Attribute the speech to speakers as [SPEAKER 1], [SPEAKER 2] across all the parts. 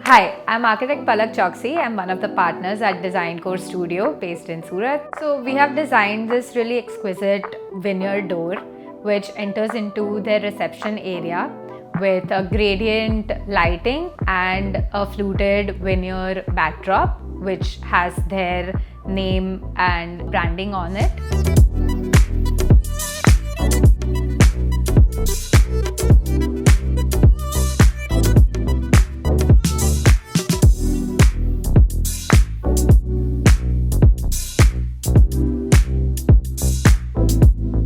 [SPEAKER 1] Hi, I'm architect Palak Choksi. I'm one of the partners at Designcore Studio based in Surat. So we have designed this really exquisite veneer door which enters into their reception area with a gradient lighting and a fluted veneer backdrop which has their name and branding on it.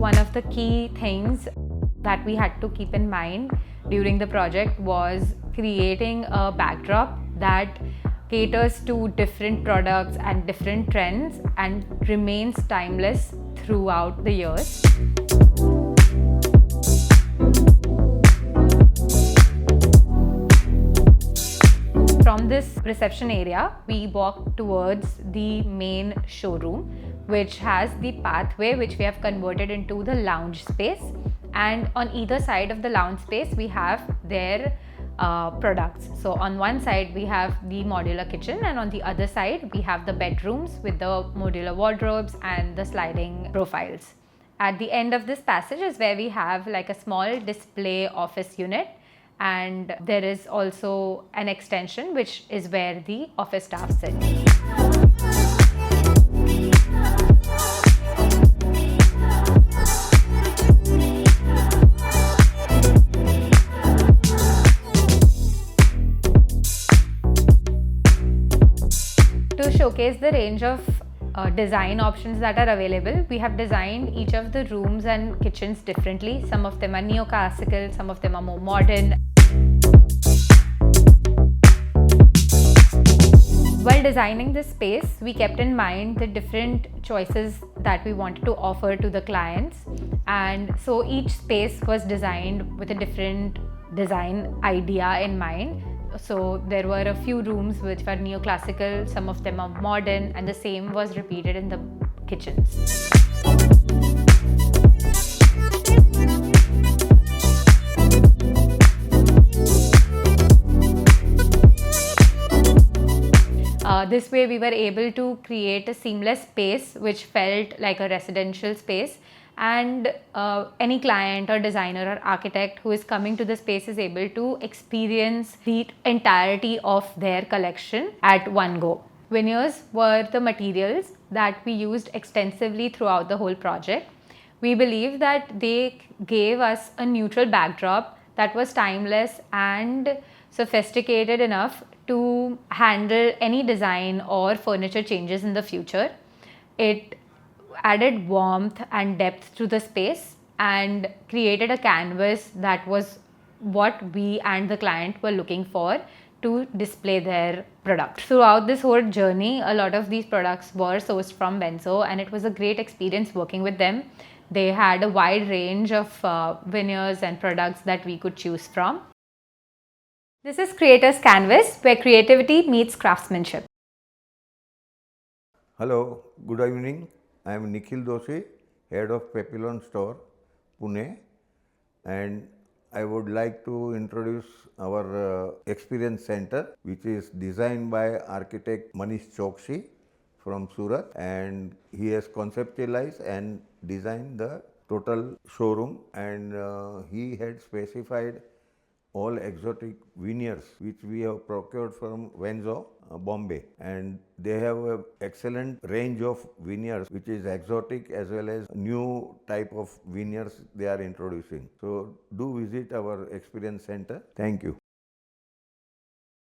[SPEAKER 1] One of the key things that we had to keep in mind during the project was creating a backdrop that caters to different products and different trends and remains timeless throughout the years. From this reception area, we walk towards the main showroom, which has the pathway which we have converted into the lounge space. And on either side of the lounge space, we have their products. So on one side, we have the modular kitchen, and on the other side, we have the bedrooms with the modular wardrobes and the sliding profiles. At the end of this passage is where we have like a small display office unit, and there is also an extension which is where the office staff sit. To showcase the range of design options that are available, we have designed each of the rooms and kitchens differently. Some of them are neoclassical, some of them are more modern. While designing this space, we kept in mind the different choices that we wanted to offer to the clients, and so each space was designed with a different design idea in mind. So there were a few rooms which were neoclassical, some of them are modern, and the same was repeated in the kitchens. This way we were able to create a seamless space which felt like a residential space, and any client or designer or architect who is coming to the space is able to experience the entirety of their collection at one go. Veneers were the materials that we used extensively throughout the whole project. We believe that they gave us a neutral backdrop that was timeless and sophisticated enough to handle any design or furniture changes in the future. It added warmth and depth to the space and created a canvas that was what we and the client were looking for to display their product. Throughout this whole journey, a lot of these products were sourced from Benzo, and it was a great experience working with them. They had a wide range of veneers and products that we could choose from. This is Creator's Canvas, where creativity meets craftsmanship.
[SPEAKER 2] Hello, good evening. I am Nikhil Doshi, head of Papillon store, Pune, and I would like to introduce our experience center, which is designed by architect Manish Choksi from Surat, and he has conceptualized and designed the total showroom, and he had specified all exotic veneers which we have procured from Venzo, Bombay, and they have an excellent range of veneers which is exotic as well as new type of veneers they are introducing. So do visit our experience center. Thank you.